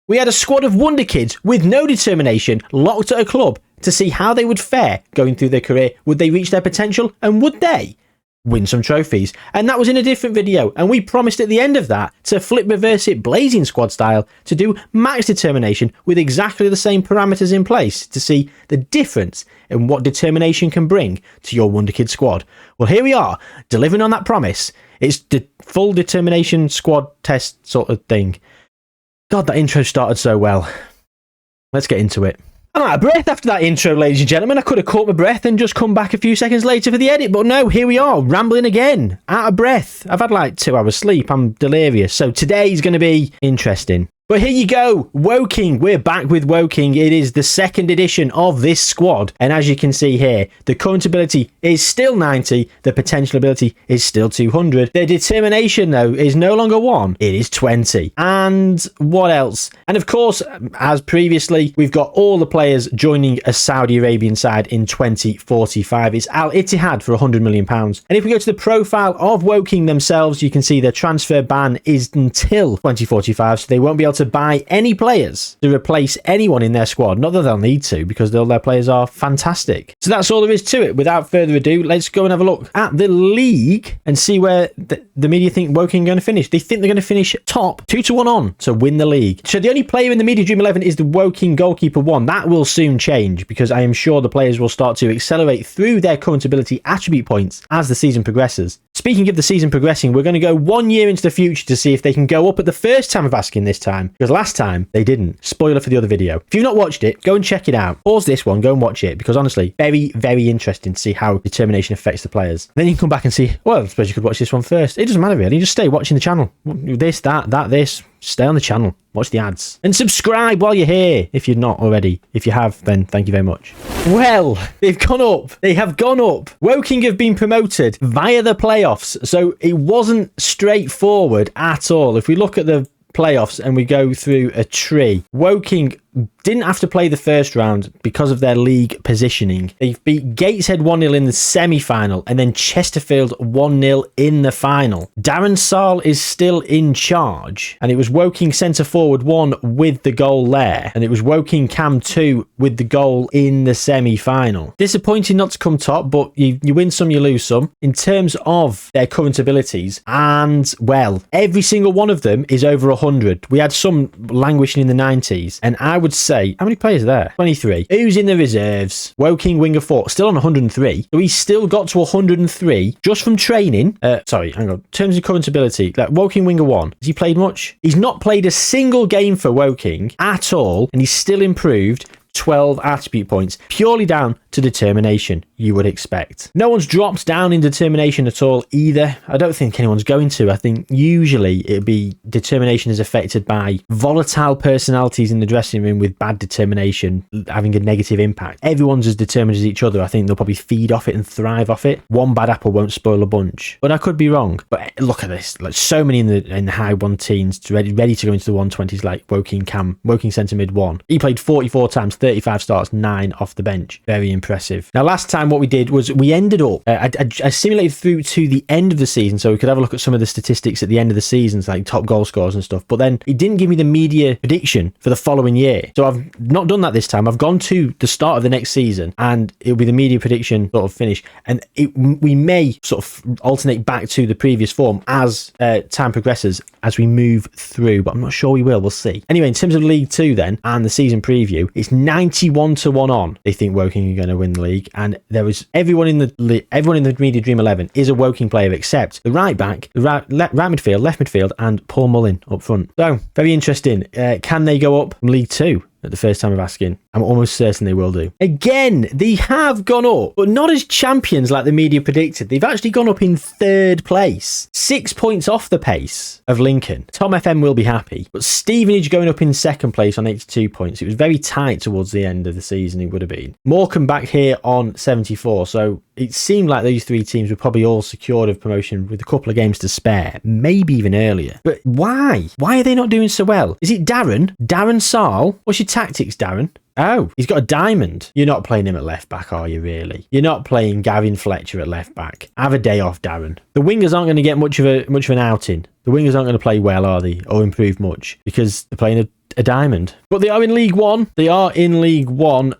We had a squad of Wonderkids with no determination locked at a club to see how they would fare going through their career. Would they reach their potential, and would they win some trophies? And that was in a different video, and we promised at the end of that to flip reverse it blazing squad style to do max determination with exactly the same parameters in place to see the difference in what determination can bring to your Wonderkid squad. Well, here we are, delivering on that promise. It's the full determination squad test sort of thing. God, that intro started so well. Let's get into it. I'm out of breath after that intro, ladies and gentlemen. I could have caught my breath and just come back a few seconds later for the edit, but no, here we are, rambling again, out of breath. I've had like 2 hours sleep, I'm delirious, so today's going to be interesting. But here you go, Woking. We're back with Woking. It is the second edition of this squad. And as you can see here, the current ability is still 90. The potential ability is still 200. The determination, though, is no longer 1. It is 20. And what else? And of course, as previously, we've got all the players joining a Saudi Arabian side in 2045. It's Al Ittihad for £100 million. And if we go to the profile of Woking themselves, you can see their transfer ban is until 2045. So they won't be able to buy any players to replace anyone in their squad. Not that they'll need to, because all their players are fantastic. So that's all there is to it. Without further ado, let's go and have a look at the league and see where the media think Woking are going to finish. They think they're going to finish top 2-1 on to win the league. So the only player in the Media Dream 11 is the Woking goalkeeper 1. That will soon change, because I am sure the players will start to accelerate through their current ability attribute points as the season progresses. Speaking of the season progressing, we're going to go 1 year into the future to see if they can go up at the first time of asking this time, because last time they didn't. Spoiler for the other video. If you've not watched it, go and check it out. Pause this one, go and watch it, because honestly, very, very interesting to see how determination affects the players. Then you can come back and see, well, I suppose you could watch this one first. It doesn't matter really, just stay watching the channel. This, that, this. Stay on the channel, watch the ads, and subscribe while you're here if you're not already. If you have, then thank you very much. Well, they've gone up. They have gone up. Woking have been promoted via the playoffs, so it wasn't straightforward at all. If we look at the playoffs and we go through a tree, Woking didn't have to play the first round because of their league positioning. They beat Gateshead 1-0 in the semi-final and then Chesterfield 1-0 in the final. Darren Saal is still in charge, and it was Woking centre forward 1 with the goal there, and it was Woking Cam 2 with the goal in the semi-final. Disappointing not to come top, but you win some, you lose some in terms of their current abilities, and well, every single one of them is over 100. We had some languishing in the 90s, and I would say, how many players are there? 23. Who's in the reserves? Woking winger 4, still on 103. So he's still got to 103 just from training. Sorry, hang on. In terms of current ability, like Woking winger 1, has he played much? He's not played a single game for Woking at all, and he's still improved 12 attribute points, purely down to determination, you would expect. No one's dropped down in determination at all either. I don't think anyone's going to. I think usually it'd be determination is affected by volatile personalities in the dressing room with bad determination having a negative impact. Everyone's as determined as each other. I think they'll probably feed off it and thrive off it. One bad apple won't spoil a bunch, but I could be wrong. But look at this, like so many in the high 1-teens ready to go into the 120s, like Woking centre mid 1. He played 44 times, 35 starts, 9 off the bench. Very impressive. Now, last time what we did was we ended up, I simulated through to the end of the season so we could have a look at some of the statistics at the end of the seasons, like top goal scorers and stuff, but then it didn't give me the media prediction for the following year. So I've not done that this time. I've gone to the start of the next season and it'll be the media prediction sort of finish, and we may sort of alternate back to the previous form as time progresses as we move through, but I'm not sure we will. We'll see. Anyway, in terms of League 2 then and the season preview, it's 91-1 on. They think Woking are going to win the league, and there was everyone in the Media Dream 11 is a Woking player except the right back, the right midfield, left midfield, and Paul Mullin up front. So very interesting. Can they go up from League 2 at the first time of asking? I'm almost certain they will do. Again, they have gone up, but not as champions like the media predicted. They've actually gone up in 3rd place, 6 points off the pace of Lincoln. Tom FM will be happy, but Stevenage going up in 2nd place on 82 points. It was very tight towards the end of the season, it would have been. Morecambe back here on 74, so it seemed like those 3 teams were probably all secured of promotion with a couple of games to spare, maybe even earlier. But why? Why are they not doing so well? Is it Darren Saal? What's your tactics, Darren? Oh, he's got a diamond. You're not playing him at left back, are you really? You're not playing Gavin Fletcher at left back. Have a day off, Darren. The wingers aren't going to get much of an outing. The wingers aren't going to play well, are they? Or improve much, because they're playing a diamond. But they are in League One.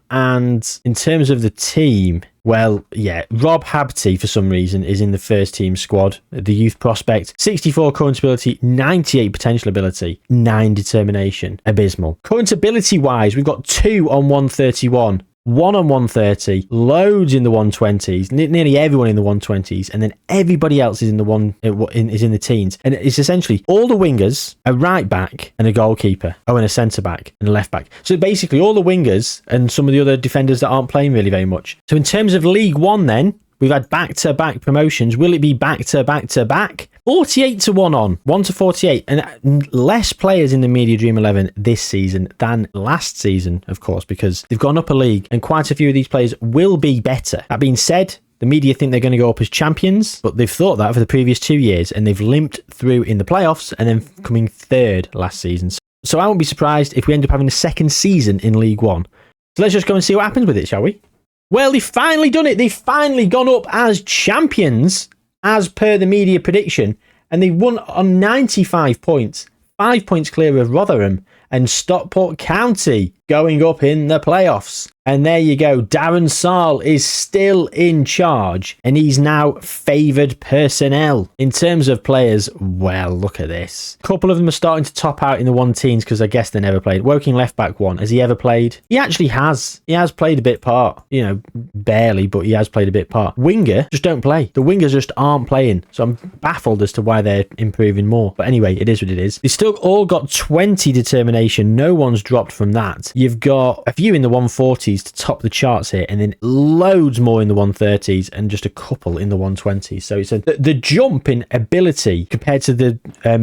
And in terms of the team, well, yeah, Rob Habty, for some reason, is in the first team squad. The youth prospect, 64 current ability, 98 potential ability, 9 determination. Abysmal. Current ability-wise, we've got 2 on 131. 1 on 130, loads in the 120s, nearly everyone in the 120s, and then everybody else is in the teens. And it's essentially all the wingers, a right back, and a goalkeeper. Oh, and a centre back and a left back. So basically all the wingers and some of the other defenders that aren't playing really very much. So in terms of League One, then we've had back-to-back promotions. Will it be back-to-back-to-back? 48 to 1 on, 1 to 48, and less players in the Media Dream 11 this season than last season, of course, because they've gone up a league and quite a few of these players will be better. That being said, the media think they're going to go up as champions, but they've thought that for the previous 2 years and they've limped through in the playoffs and then coming third last season. So I won't be surprised if we end up having a second season in League One. So let's just go and see what happens with it, shall we? Well, they've finally done it. They've finally gone up as champions, as per the media prediction, and they won on 95 points, 5 points clear of Rotherham and Stockport County going up in the playoffs. And there you go, Darren Sarl is still in charge and he's now favoured personnel. In terms of players, well, look at this. A couple of them are starting to top out in the 1-teens because I guess they never played. Woking left back 1, has he ever played? He actually has. He has played a bit part, barely, but he has played a bit part. Winger just don't play. The wingers just aren't playing. So I'm baffled as to why they're improving more. But anyway, it is what it is. They've still all got 20 determination. No one's dropped from that. You've got a few in the 140s to top the charts here, and then loads more in the 130s and just a couple in the 120s. So it's the jump in ability compared to the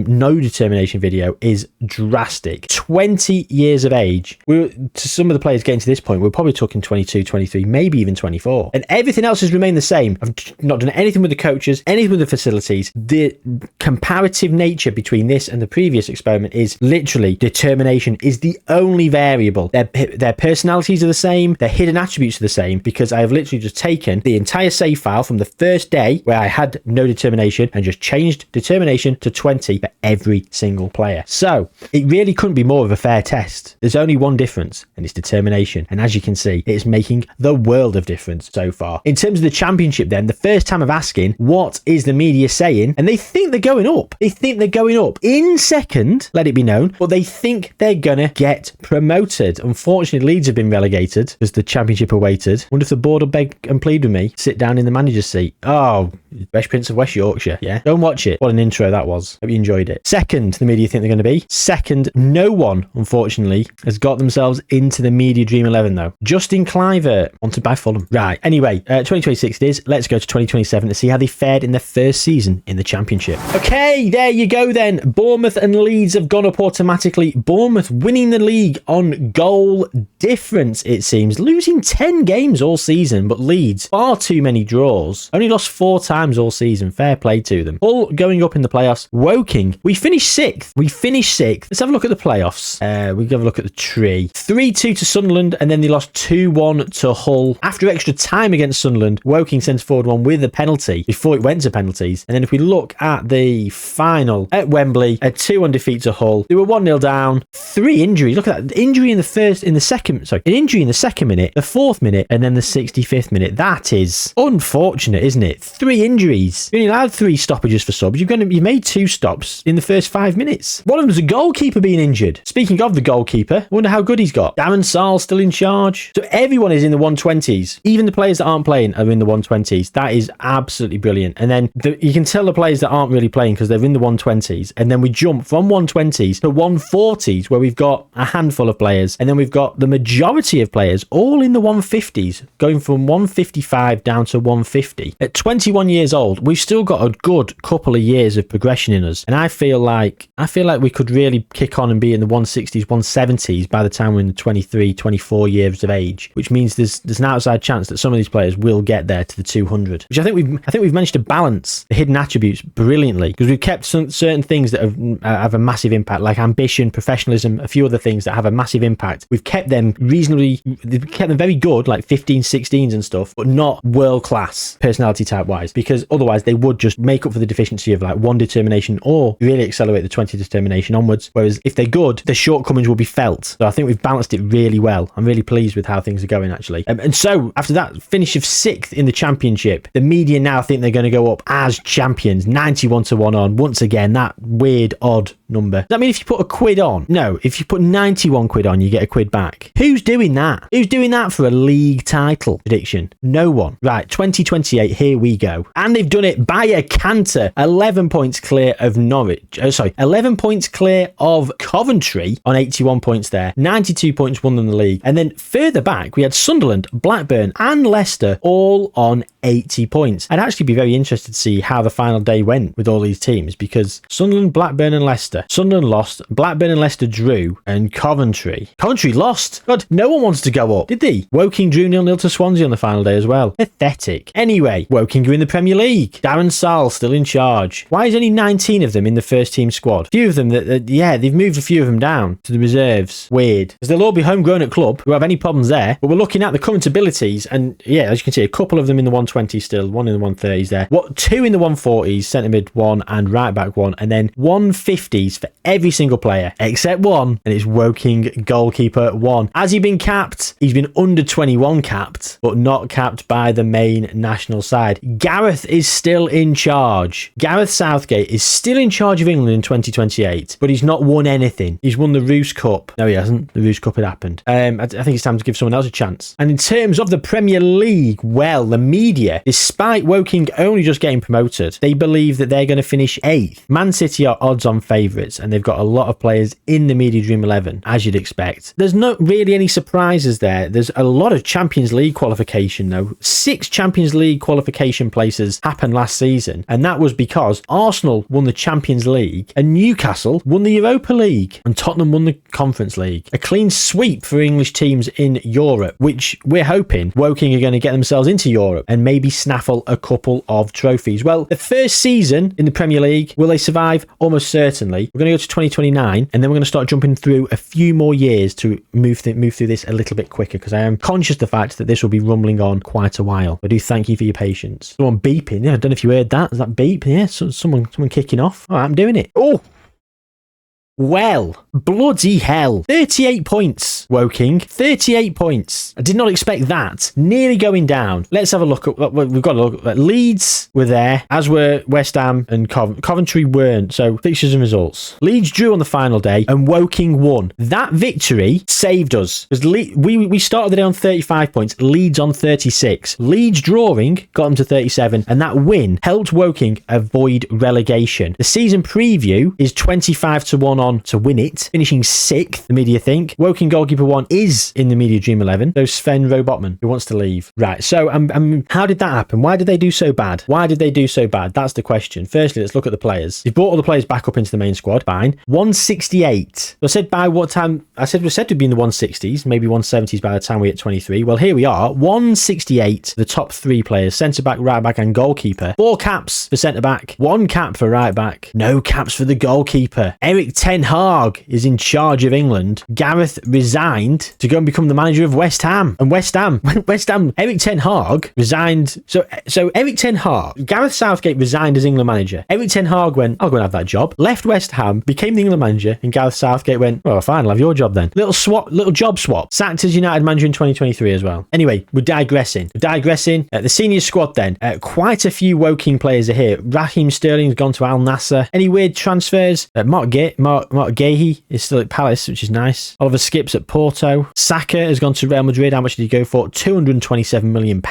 no determination video is drastic. 20 years of age. To some of the players getting to this point, we're probably talking 22, 23, maybe even 24. And everything else has remained the same. I've not done anything with the coaches, anything with the facilities. The comparative nature between this and the previous experiment is literally determination is the only variable. Their personalities are the same, their hidden attributes are the same, because I have literally just taken the entire save file from the first day where I had no determination and just changed determination to 20 for every single player. So it really couldn't be more of a fair test. There's only one difference, and it's determination. And as you can see, it is making the world of difference so far. In terms of the championship then, the first time of asking, what is the media saying? And they think they're going up. They think they're going up in second, let it be known, but they think they're gonna get promoted. Unfortunately, Leeds have been relegated as the championship awaited. Wonder if the board will beg and plead with me, sit down in the manager's seat. Oh, Fresh Prince of West Yorkshire, yeah? Don't watch it. What an intro that was. Hope you enjoyed it. Second, the media think they're going to be. Second, no one, unfortunately, has got themselves into the Media Dream 11, though. Justin Clivert, wanted by Fulham. Right, anyway, 2026 it is. Let's go to 2027 to see how they fared in their first season in the championship. Okay, there you go then. Bournemouth and Leeds have gone up automatically. Bournemouth winning the league on goal difference, it seems. Losing 10 games all season, but Leeds, far too many draws. Only lost 4 times all season. Fair play to them. Hull going up in the playoffs. Woking, we finished 6th. Let's have a look at the playoffs. We have a look at the tree. 3-2 to Sunderland, and then they lost 2-1 to Hull. After extra time against Sunderland, Woking sent forward one with a penalty before it went to penalties. And then if we look at the final at Wembley, a 2-1 defeat to Hull. They were 1-0 down. 3 injuries. Look at that. Injury in the second minute, the 4th minute, and then the 65th minute. That is unfortunate, isn't it? 3 injuries. You only allowed 3 stoppages for subs. You made 2 stops in the first 5 minutes. One of them was a goalkeeper being injured. Speaking of the goalkeeper, I wonder how good he's got. Darren Sarl still in charge. So everyone is in the 120s. Even the players that aren't playing are in the 120s. That is absolutely brilliant. And then you can tell the players that aren't really playing because they're in the 120s. And then we jump from 120s to 140s where we've got a handful of players. And then we've got the majority of players all in the 150s, going from 155 down to 150. At 21 years old, we've still got a good couple of years of progression in us. And I feel like we could really kick on and be in the 160s, 170s by the time we're in the 23, 24 years of age, which means there's an outside chance that some of these players will get there to the 200, which I think we've managed to balance the hidden attributes brilliantly, because we've kept certain things that have a massive impact, like ambition, professionalism, a few other things that have a massive impact. We've kept them reasonably They've kept them very good, like 15, 16s and stuff, but not world class personality type wise, because otherwise they would just make up for the deficiency of like 1 determination or really accelerate the 20 determination onwards. Whereas if they're good, the shortcomings will be felt. So I think we've balanced it really well. I'm really pleased with how things are going, actually. And so after that finish of 6th in the championship, the media now think they're going to go up as champions, 91-1 on. Once again, that weird, odd number. Does that mean if you put a quid on? No, if you put 91 quid on, you get a quid back. Who's doing that? Who's doing that for a league title prediction? No one. Right, 2028, here we go. And they've done it by a canter. 11 points clear of Norwich. 11 points clear of Coventry on 81 points there. 92 points won them the league. And then further back, we had Sunderland, Blackburn and Leicester all on 80 points. I'd actually be very interested to see how the final day went with all these teams, because Sunderland, Blackburn and Leicester. Sunderland lost, Blackburn and Leicester drew, and Coventry lost. God, no one wants to go up, did they? Woking drew 0-0 to Swansea on the final day as well. Pathetic. Anyway, Woking are in the Premier League. Darren Sarll still in charge. Why is only 19 of them in the first team squad? A few of them they've moved a few of them down to the reserves. Weird. Because they'll all be homegrown at club who have any problems there. But we're looking at the current abilities, and yeah, as you can see, a couple of them in the 120s still, one in the 130s there. Two in the 140s, centre mid 1 and right back 1, and then 150s for every single player except one, and it's Woking goalkeeper 1. Has he been capped? He's been under 21 capped, but not capped by the main national side. Gareth is still in charge. Gareth Southgate is still in charge of England in 2028, but he's not won anything. He's won the Roos Cup. No, he hasn't. The Roos Cup had happened. I think it's time to give someone else a chance. And in terms of the Premier League, well, the media, despite Woking only just getting promoted, they believe that they're going to finish 8th. Man City are odds-on favourites, and they've got a lot of players in the Media Dream 11, as you'd expect. There's not really any surprises there. There's a lot of Champions League qualification, though. 6 Champions League qualification places happened last season, and that was because Arsenal won the Champions League, and Newcastle won the Europa League, and Tottenham won the Conference League. A clean sweep for English teams in Europe, which we're hoping Woking are going to get themselves into Europe and maybe snaffle a couple of trophies. Well, the first season in the Premier League, will they survive? Almost certainly. We're going to go to 2029, and then we're going to start jumping through a few more years to move through this a little bit quicker, because I am conscious of the fact that this will be rumbling on quite a while. I do thank you for your patience. Someone beeping. Yeah, I don't know if you heard that. Is that beep? Yeah, someone kicking off. All right, I'm doing it. Oh! Well, bloody hell. 38 points, Woking. 38 points. I did not expect that. Nearly going down. Let's have a look at we've got to look at. Leeds were there, as were West Ham and Coventry weren't. So, fixtures and results. Leeds drew on the final day and Woking won. That victory saved us, because we started the day on 35 points, Leeds on 36. Leeds drawing got them to 37, and that win helped Woking avoid relegation. The season preview is 25-1 on to win it, finishing 6th, the media think. Woking goalkeeper 1 is in the Media Dream 11, so Sven Robotman, who wants to leave. Right, so how did that happen? Why did they do so bad? That's the question. Firstly, let's look at the players. They've brought all the players back up into the main squad. Fine. 168. I said by what time? I said we're said to be in the 160s, maybe 170s by the time we hit 23. Well, here we are. 168, the top 3 players, centre-back, right-back and goalkeeper. 4 caps for centre-back, 1 cap for right-back, no caps for the goalkeeper. Eric Ten Hag is in charge of England. Gareth resigned to go and become the manager of West Ham. And West Ham, Eric Ten Hag resigned. So Eric Ten Hag, Gareth Southgate resigned as England manager. Eric Ten Hag went, I'll go and have that job. Left West Ham, became the England manager, and Gareth Southgate went, well, fine, I'll have your job then. Little job swap. Sacked as United manager in 2023 as well. Anyway, we're digressing. The senior squad then. Quite a few Woking players are here. Raheem Sterling's gone to Al Nassr. Any weird transfers? Mark Gahey is still at Palace, which is nice. Oliver Skipp's at Porto. Saka has gone to Real Madrid. How much did he go for? £227 million.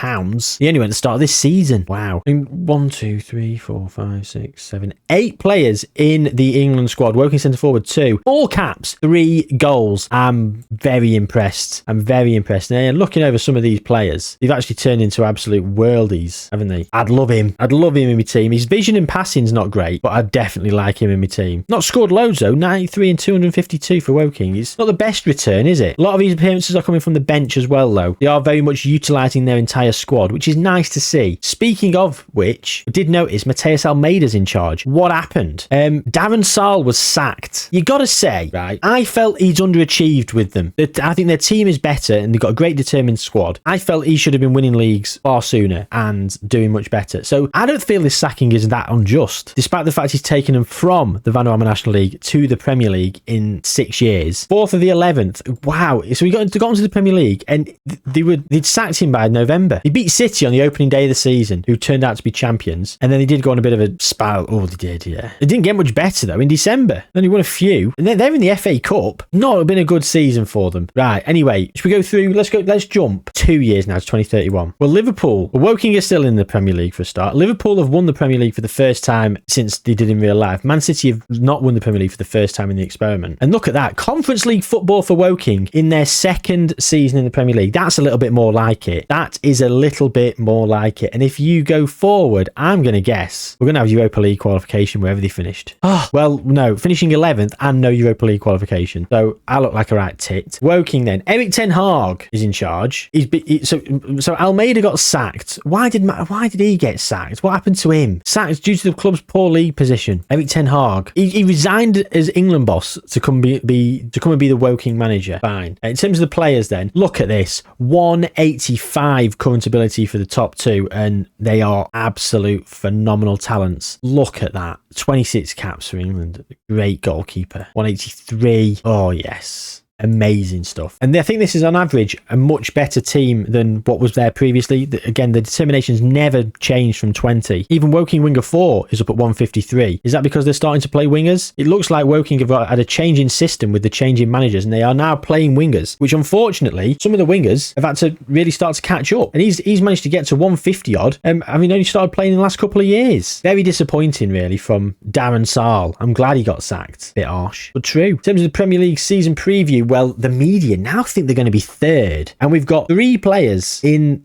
He only went at the start of this season. Wow. 1, 2, 3, 4, 5, 6, 7, 8 players in the England squad. Woking centre forward 2. 4 caps, 3 goals. I'm very impressed. And looking over some of these players, they've actually turned into absolute worldies, haven't they? I'd love him in my team. His vision and passing's not great, but I'd definitely like him in my team. Not scored loads though. 93 and 252 for Woking. It's not the best return, is it? A lot of these appearances are coming from the bench as well, though. They are very much utilising their entire squad, which is nice to see. Speaking of which, I did notice Mateus Almeida's in charge. What happened? Darren Sarll was sacked. You gotta say, right, I felt he's underachieved with them. I think their team is better and they've got a great determined squad. I felt he should have been winning leagues far sooner and doing much better. So I don't feel this sacking is that unjust, despite the fact he's taken them from the Vanarama National League to the Premier League in 6 years. 4th of the 11th. Wow. So he got into the Premier League and they'd sacked him by November. He beat City on the opening day of the season, who turned out to be champions. And then they did go on a bit of a spiral. Oh, they did, yeah. It didn't get much better, though, in December. Then he won a few. And they're in the FA Cup. Not been a good season for them. Right, anyway, should we go through? Let's jump 2 years now to 2031. Well, Woking are still in the Premier League for a start. Liverpool have won the Premier League for the first time since they did in real life. Man City have not won the Premier League for the first time in the experiment. And look at that. Conference League football for Woking in their second season in the Premier League. That's a little bit more like it. That is a little bit more like it. And if you go forward, I'm going to guess we're going to have Europa League qualification wherever they finished. Oh, well, no, finishing 11th and no Europa League qualification. So I look like a right tit. Woking then. Erik ten Hag is in charge. So Almeida got sacked. Why did he get sacked? What happened to him? Sacked due to the club's poor league position. Erik ten Hag. He resigned as England boss to come and be the Woking manager. Fine. In terms of the players then, look at this. 185 current ability for the top two, and they are absolute phenomenal talents. Look at that. 26 caps for England. Great goalkeeper. 183. Oh, yes. Amazing stuff. And I think this is on average a much better team than what was there previously. Again, the determination's never changed from 20. Even Woking winger 4 is up at 153. Is that because they're starting to play wingers? It looks like Woking have had a change in system with the change in managers, and they are now playing wingers, which unfortunately some of the wingers have had to really start to catch up. And he's managed to get to 150 odd. Only started playing in the last couple of years. Very disappointing really from Darren Sarll. I'm glad he got sacked. Bit harsh, but true. In terms of the Premier League season preview, well, the media now think they're going to be third, and we've got four players in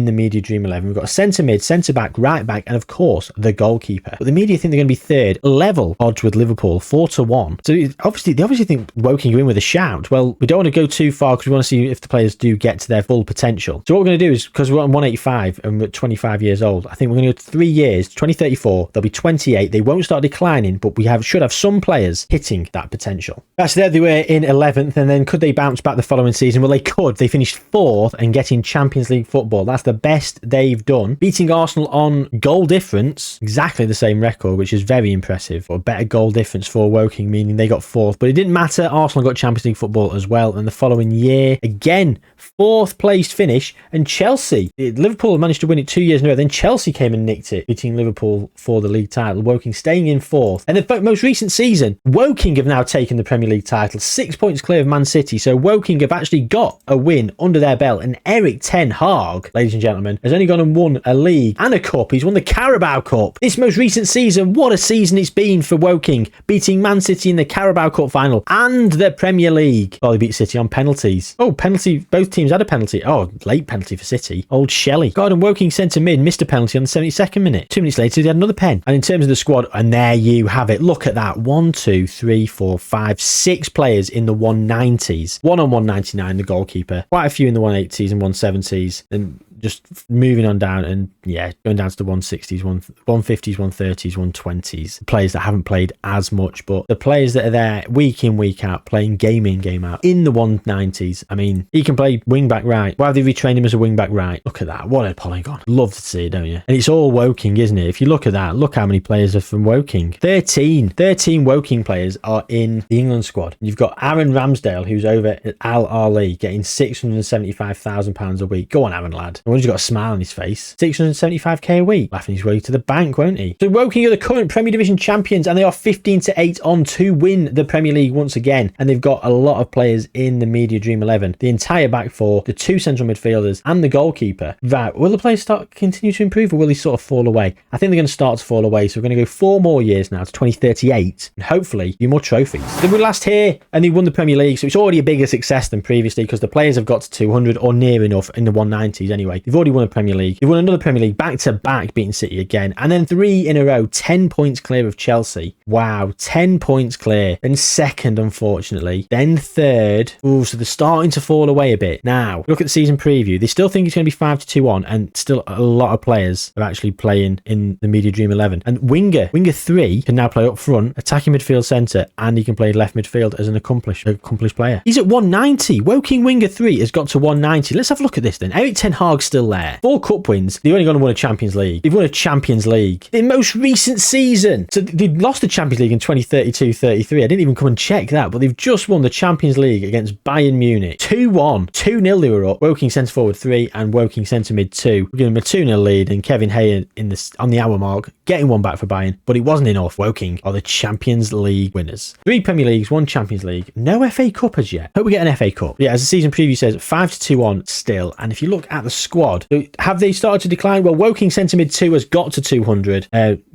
the Media Dream 11. We've got a centre mid, centre back, right back, and of course the goalkeeper. But the media think they're going to be third, level odds with Liverpool, 4-1. So they obviously think Woking are in with a shout. Well, we don't want to go too far because we want to see if the players do get to their full potential. So what we're going to do is, because we're on 185 and we're 25 years old, I think we're going to go 3 years, 2034. They'll be 28. They won't start declining, but we should have some players hitting that potential. That's there they were in 11th, and then could they bounce back the following season? Well, they could. They finished 4th and getting Champions League football. That's the best they've done. Beating Arsenal on goal difference, exactly the same record, which is very impressive. Or better goal difference for Woking, meaning they got 4th. But it didn't matter. Arsenal got Champions League football as well. And the following year, again, 4th place finish. And Chelsea, Liverpool managed to win it 2 years in a row. Then Chelsea came and nicked it, beating Liverpool for the league title. Woking staying in 4th. And the most recent season, Woking have now taken the Premier League title, 6 points clear of Man City. So Woking have actually got a win under their belt. And Erik ten Hag, ladies and gentlemen, has only gone and won a league and a cup. He's won the Carabao Cup. This most recent season, what a season it's been for Woking, beating Man City in the Carabao Cup final and the Premier League. Well, they beat City on penalties. Oh, penalty. Both teams had a penalty. Oh, late penalty for City. Old Shelley. God, and Woking centre mid missed a penalty on the 72nd minute. 2 minutes later, they had another pen. And in terms of the squad, and there you have it. Look at that. 1, 2, 3, 4, 5, 6 players in the 190s. One on 199, the goalkeeper. Quite a few in the 180s and 170s. And just moving on down and going down to the 160s, 150s, 130s, 120s. Players that haven't played as much, but the players that are there week in, week out, playing game in, game out in the 190s. I mean, he can play wing back right. Why have they retrained him as a wing back right? Look at that. What a polygon. Love to see it, don't you? And it's all Woking, isn't it? If you look at that, look how many players are from Woking. 13 Woking players are in the England squad. You've got Aaron Ramsdale, who's over at Al Ahly, getting £675,000 a week. Go on, Aaron, lad. He's got a smile on his face. 675k a week. Laughing his way to the bank, won't he? So Woking are the current Premier Division champions, and they are 15-8 on to win the Premier League once again. And they've got a lot of players in the Media Dream 11. The entire back four, the 2 central midfielders, and the goalkeeper. Right, will the players continue to improve, or will they sort of fall away? I think they're going to start to fall away. So we're going to go 4 more years now to 2038, and hopefully a few more trophies. They were last here, and they won the Premier League, so it's already a bigger success than previously because the players have got to 200 or near enough in the 190s anyway. They've already won a Premier League. They've won another Premier League back-to-back, beating City again. And then 3 in a row, 10 points clear of Chelsea. Wow, 10 points clear. Then second, unfortunately. Then third. Ooh, so they're starting to fall away a bit. Now, look at the season preview. They still think it's going to be 5-2 on, and still a lot of players are actually playing in the Media Dream 11. And Winger 3 can now play up front, attacking midfield centre, and he can play left midfield as an accomplished player. He's at 190. Woking Winger 3 has got to 190. Let's have a look at this then. Erik ten Hag's still there. 4 cup wins. They've only gone and won a Champions League. They've won a Champions League. The most recent season. So they lost the Champions League in 2032-33. I didn't even come and check that, but they've just won the Champions League against Bayern Munich. 2-1. 2-0 they were up. Woking centre forward 3 and Woking centre mid 2. We're giving them a 2-0 lead, and Kevin Hay on the hour mark, getting one back for Bayern, but it wasn't enough. Woking are the Champions League winners. 3 Premier Leagues, 1 Champions League. No FA Cup as yet. Hope we get an FA Cup. Yeah, as the season preview says, 5-2 on still. And if you look at the squad, have they started to decline? Well, Woking centre mid 2 has got to 200.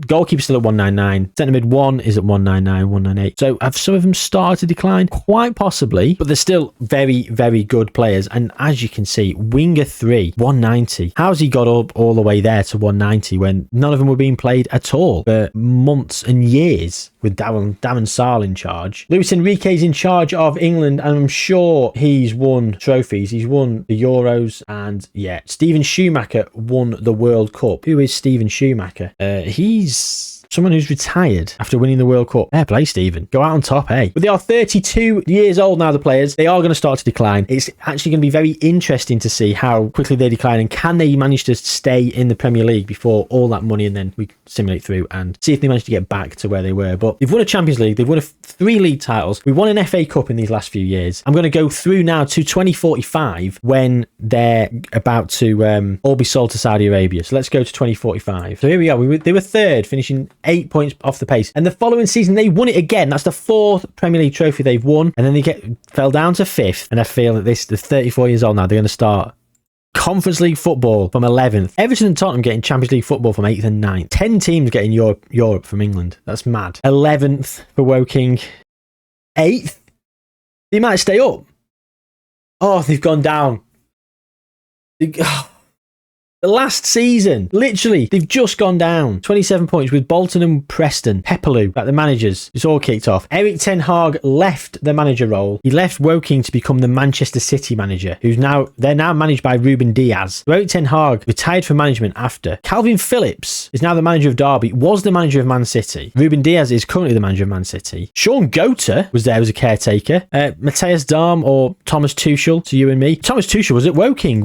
Goalkeeper still at 199. Centre mid 1 is at 199, 198. So have some of them started to decline? Quite possibly, but they're still very, very good players. And as you can see, Winger 3, 190. How's he got up all the way there to 190 when none of them were being played at all for months and years with Darren Sarll in charge? Luis Enrique's in charge of England, and I'm sure he's won trophies. He's won the Euros, and yeah, Steven Schumacher won the World Cup. Who is Steven Schumacher? He's someone who's retired after winning the World Cup. Fair play, Stephen. Go out on top, hey. But they are 32 years old now, the players. They are going to start to decline. It's actually going to be very interesting to see how quickly they decline, and can they manage to stay in the Premier League before all that money, and then we simulate through and see if they manage to get back to where they were. But they've won a Champions League. They've won 3 league titles. We won an FA Cup in these last few years. I'm going to go through now to 2045 when they're about to all be sold to Saudi Arabia. So let's go to 2045. So here we are. They were third, finishing 8 points off the pace, and the following season they won it again. That's the 4th Premier League trophy they've won, and then they fell down to 5th. And I feel that they're 34 years old now. They're going to start Conference League football from 11th. Everton and Tottenham getting Champions League football from 8th and 9th. 10 teams getting Europe from England. That's mad. 11th for Woking. 8th. They might stay up. Oh, they've gone down. The last season, literally, they've just gone down. 27 points with Bolton and Preston. Pepperloo, like the managers. It's all kicked off. Erik ten Hag left the manager role. He left Woking to become the Manchester City manager, they're now managed by Ruben Diaz. Erik ten Hag retired from management after. Calvin Phillips is now the manager of Derby, was the manager of Man City. Ruben Diaz is currently the manager of Man City. Sean Gota was there as a caretaker. Matthias Dahm or Thomas Tuchel, to you and me. Thomas Tuchel was at Woking.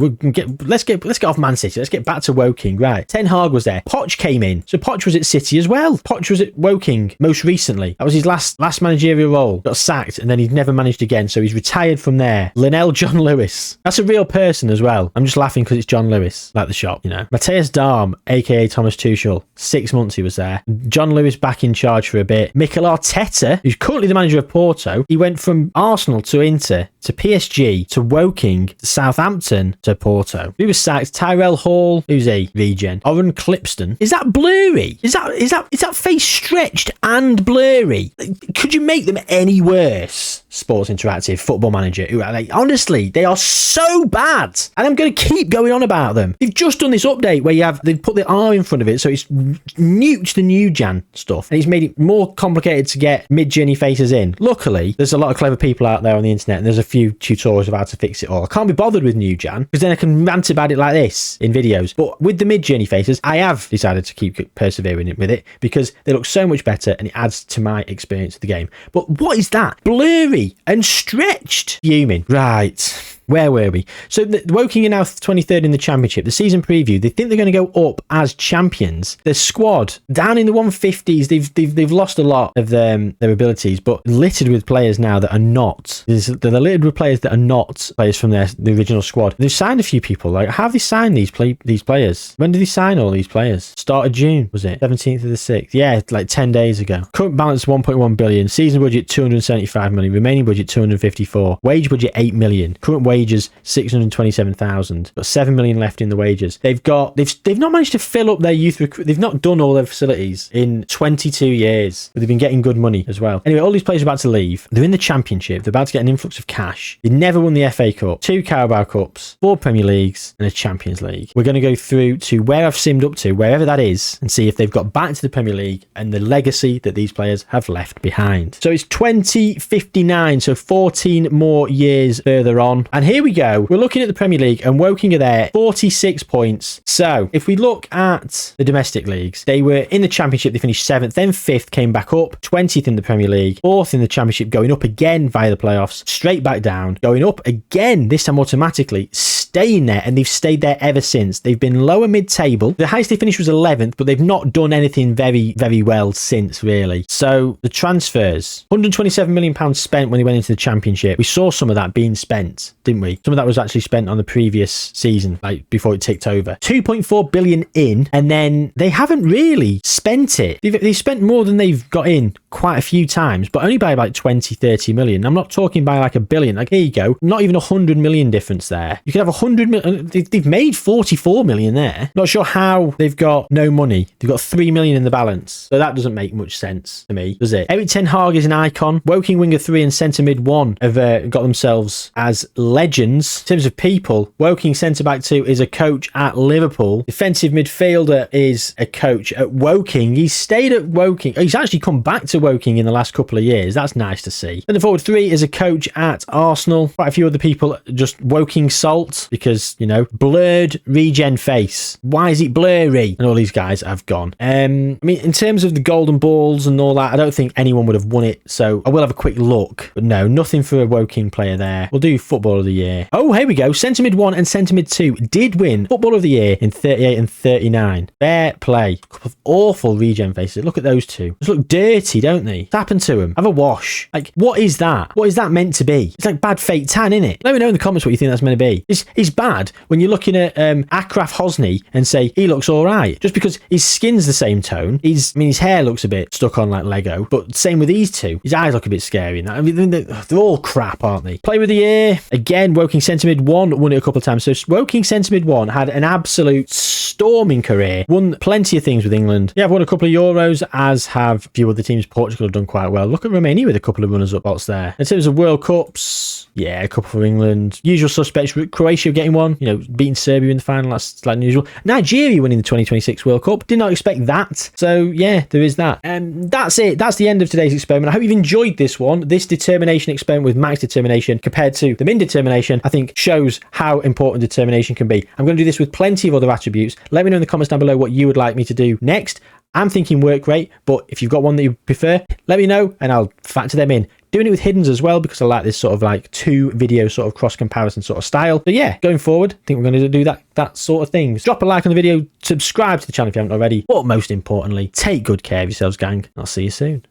Let's get off Man City. Let's get back to Woking. Right. Ten Hag was there. Poch came in. So Poch was at City as well. Poch was at Woking most recently. That was his last managerial role. Got sacked, and then he'd never managed again. So he's retired from there. Linnell John Lewis. That's a real person as well. I'm just laughing because it's John Lewis, like the shop, you know. Matthias Dahm, aka Thomas Tuchel. 6 months he was there. John Lewis back in charge for a bit. Mikel Arteta, who's currently the manager of Porto. He went from Arsenal to Inter to PSG to Woking to Southampton to Porto. He was sacked. Tyrell Hall, who's a regen. Oren Clipston. Is that blurry? Is that face stretched and blurry? Could you make them any worse? Sports Interactive, Football Manager. Honestly, they are so bad. And I'm going to keep going on about them. They've just done this update where they've put the R in front of it, so it's nuked the new Jan stuff. And it's made it more complicated to get mid-journey faces in. Luckily, there's a lot of clever people out there on the internet, and there's a few tutorials of how to fix it all. I can't be bothered with new Jan, because then I can rant about it like this in videos. But with the mid-journey faces, I have decided to keep persevering with it, because they look so much better, and it adds to my experience of the game. But what is that? Blurry and stretched. Fuming. Right. Where were we? So the Woking are now 23rd in the Championship. The season preview, they think they're going to go up as champions. Their squad down in the 150s. They've lost a lot of their abilities, but littered with players now that are not. They're littered with players that are not players from the original squad. They've signed a few people. Like, how have they signed these players? When did they sign all these players? Start of June, was it? 17th of the 6th. Yeah, like 10 days ago. Current balance 1.1 billion. Season budget 275 million. Remaining budget 254. Wage budget 8 million. Current wages 627,000. Got 7 million left in the wages. They've not managed to fill up their youth recruit. They've not done all their facilities in 22 years. But they've been getting good money as well. Anyway, all these players are about to leave. They're in the Championship. They're about to get an influx of cash. They never won the FA Cup, 2 Carabao Cups, 4 Premier Leagues, and a Champions League. We're going to go through to where I've simmed up to, wherever that is, and see if they've got back to the Premier League and the legacy that these players have left behind. So it's 2059, so 14 more years further on. And here we go. We're looking at the Premier League, and Woking are there, 46 points. So if we look at the domestic leagues, they were in the Championship, they finished 7th, then 5th, came back up, 20th in the Premier League, 4th in the Championship, going up again via the playoffs, straight back down, going up again, this time automatically, staying there, and they've stayed there ever since. They've been lower mid-table. The highest they finished was 11th, but they've not done anything very, very well since, really. So the transfers, £127 million spent when they went into the Championship. We saw some of that being spent, didn't we? Some of that was actually spent on the previous season, like before it ticked over. 2.4 billion in, and then they haven't really spent it. They've spent more than they've got in quite a few times, but only by like 20-30 million. I'm not talking by like a billion. Like, here you go, not even 100 million difference there. You could have 100 million. They've made 44 million there. Not sure how they've got no money. They've got 3 million in the balance, so that doesn't make much sense to me, does it? Eric Ten Hag is an icon. Woking winger 3 and centre mid 1 have got themselves as legends. In terms of people, Woking centre back 2 is a coach at Liverpool. Defensive midfielder is a coach at Woking. He's stayed at Woking. He's actually come back to Woking in the last couple of years. That's nice to see. Then the forward 3 is a coach at Arsenal. Quite a few other people just Woking salt because, you know, blurred regen face. Why is it blurry? And all these guys have gone. I mean, in terms of the golden balls and all that, I don't think anyone would have won it. So I will have a quick look. But no, nothing for a Woking player there. We'll do Football of the Year. Oh, here we go. Centre mid 1 and centre mid 2 did win Football of the Year in 38 and 39. Fair play. A couple of awful regen faces. Look at those two. Just look dirty, don't they? What's happened to them? Have a wash. Like, what is that? What is that meant to be? It's like bad fake tan, isn't it? Let me know in the comments what you think that's meant to be. It's bad when you're looking at Akraf Hosni and say he looks all right. Just because his skin's the same tone. His hair looks a bit stuck on like Lego. But same with these two. His eyes look a bit scary. And that. I mean, they're all crap, aren't they? Player of the Year. Again, Woking centre mid 1 won it a couple of times. So Woking centre mid 1 had an absolute storming career. Won plenty of things with England. Yeah, I've won a couple of Euros, as have a few other teams. Portugal have done quite well. Look at Romania with a couple of runners-up spots there. In terms of World Cups, yeah, a couple for England. Usual suspects. Croatia getting one. You know, beating Serbia in the final. That's like unusual. Nigeria winning the 2026 World Cup. Did not expect that. So yeah, there is that. That's it. That's the end of today's experiment. I hope you've enjoyed this one. This determination experiment with max determination compared to the min determination, I think shows how important determination can be. I'm going to do this with plenty of other attributes. Let me know in the comments down below what you would like me to do next. I'm thinking work rate, but if you've got one that you prefer, let me know and I'll factor them in. Doing it with hiddens as well, because I like this sort of like 2 video sort of cross comparison sort of style. So yeah, going forward, I think we're going to do that sort of thing. Drop a like on the video, subscribe to the channel if you haven't already, but most importantly, take good care of yourselves, gang. I'll see you soon.